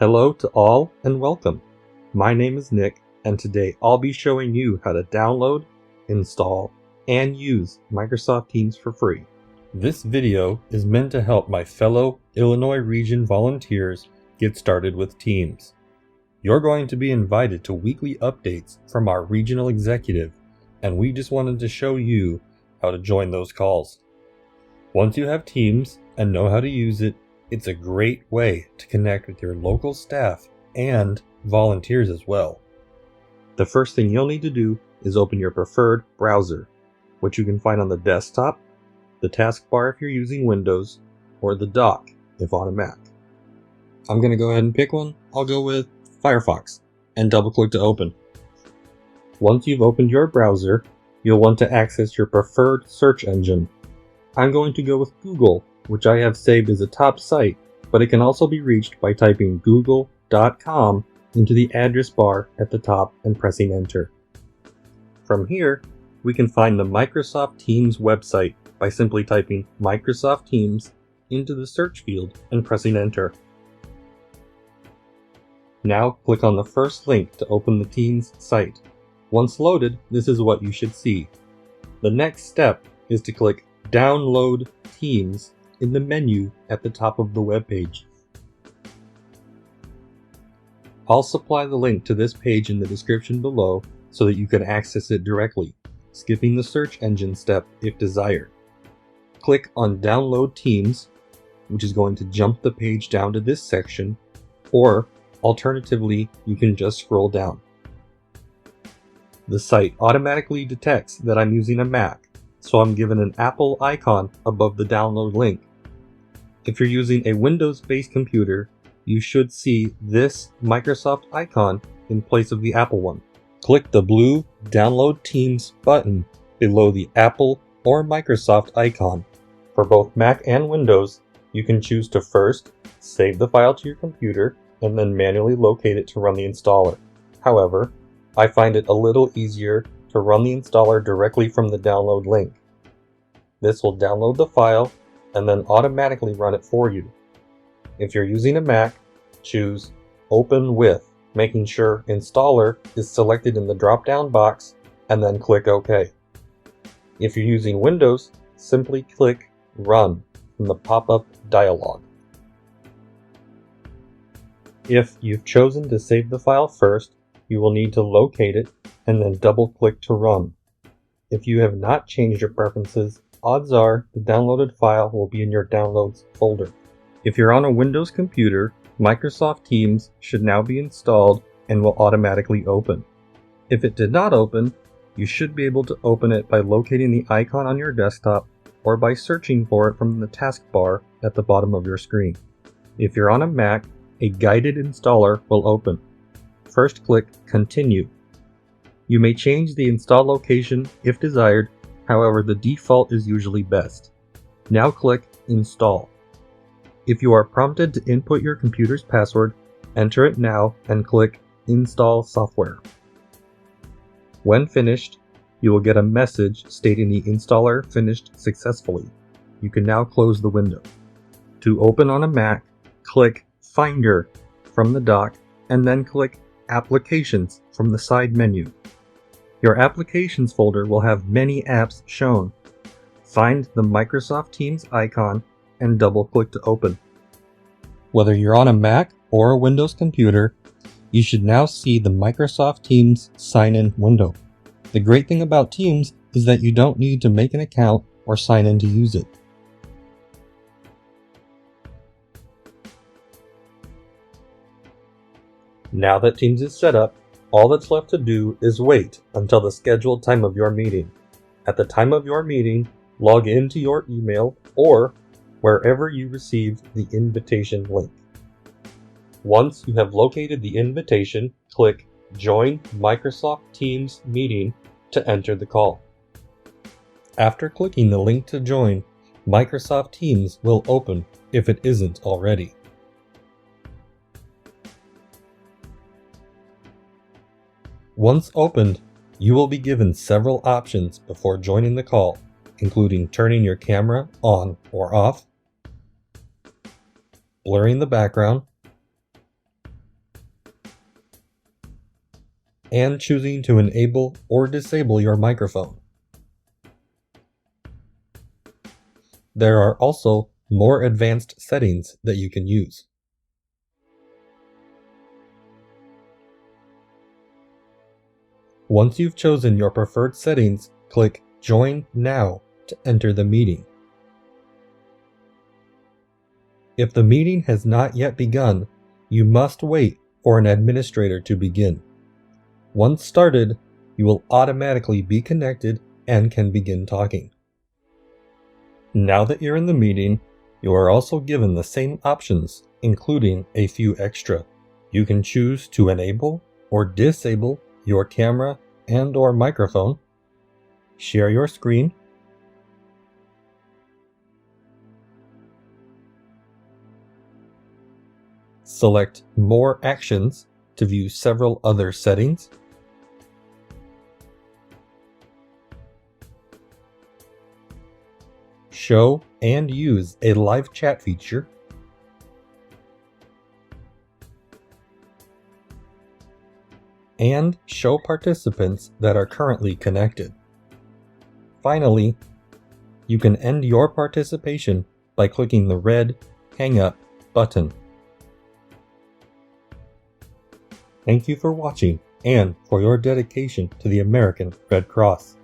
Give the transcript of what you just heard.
Hello to all and welcome. My name is Nick, and today I'll be showing you how to download, install, and use Microsoft Teams for free. This video is meant to help my fellow Illinois region volunteers get started with Teams. You're going to be invited to weekly updates from our regional executive, and we just wanted to show you how to join those calls. Once you have Teams and know how to use it, it's a great way to connect with your local staff and volunteers as well. The first thing you'll need to do is open your preferred browser, which you can find on the desktop, the taskbar if you're using Windows, or the dock if on a Mac. I'm going to go ahead and pick one. I'll go with Firefox and double click to open. Once you've opened your browser, you'll want to access your preferred search engine. I'm going to go with Google, which I have saved as a top site, but it can also be reached by typing google.com into the address bar at the top and pressing enter. From here, we can find the Microsoft Teams website by simply typing Microsoft Teams into the search field and pressing enter. Now click on the first link to open the Teams site. Once loaded, this is what you should see. The next step is to click Download Teams in the menu at the top of the web page. I'll supply the link to this page in the description below so that you can access it directly, skipping the search engine step if desired. Click on Download Teams, which is going to jump the page down to this section, or alternatively, you can just scroll down. The site automatically detects that I'm using a Mac, so I'm given an Apple icon above the download link. If you're using a Windows-based computer, you should see this Microsoft icon in place of the Apple one. Click the blue Download Teams button below the Apple or Microsoft icon. For both Mac and Windows, you can choose to first save the file to your computer and then manually locate it to run the installer. However, I find it a little easier to run the installer directly from the download link. This will download the file and then automatically run it for you. If you're using a Mac, choose Open With, making sure Installer is selected in the drop-down box, and then click OK. If you're using Windows, simply click Run from the pop-up dialog. If you've chosen to save the file first, you will need to locate it and then double-click to run. If you have not changed your preferences, odds are the downloaded file will be in your Downloads folder. If you're on a Windows computer, Microsoft Teams should now be installed and will automatically open. If it did not open, you should be able to open it by locating the icon on your desktop or by searching for it from the taskbar at the bottom of your screen. If you're on a Mac, a guided installer will open. First click Continue. You may change the install location if desired, however the default is usually best. Now click Install. If you are prompted to input your computer's password, enter it now and click Install Software. When finished, you will get a message stating the installer finished successfully. You can now close the window. To open on a Mac, click Finder from the dock and then click Applications from the side menu. Your Applications folder will have many apps shown. Find the Microsoft Teams icon and double-click to open. Whether you're on a Mac or a Windows computer, you should now see the Microsoft Teams sign-in window. The great thing about Teams is that you don't need to make an account or sign in to use it. Now that Teams is set up, all that's left to do is wait until the scheduled time of your meeting. At the time of your meeting, log into your email or wherever you received the invitation link. Once you have located the invitation, click Join Microsoft Teams Meeting to enter the call. After clicking the link to join, Microsoft Teams will open if it isn't already. Once opened, you will be given several options before joining the call, including turning your camera on or off, blurring the background, and choosing to enable or disable your microphone. There are also more advanced settings that you can use. Once you've chosen your preferred settings, click Join Now to enter the meeting. If the meeting has not yet begun, you must wait for an administrator to begin. Once started, you will automatically be connected and can begin talking. Now that you're in the meeting, you are also given the same options, including a few extra. You can choose to enable or disable your camera and/or microphone, share your screen, select More Actions to view several other settings, show and use a live chat feature, and show participants that are currently connected. Finally, you can end your participation by clicking the red Hang Up button. Thank you for watching and for your dedication to the American Red Cross.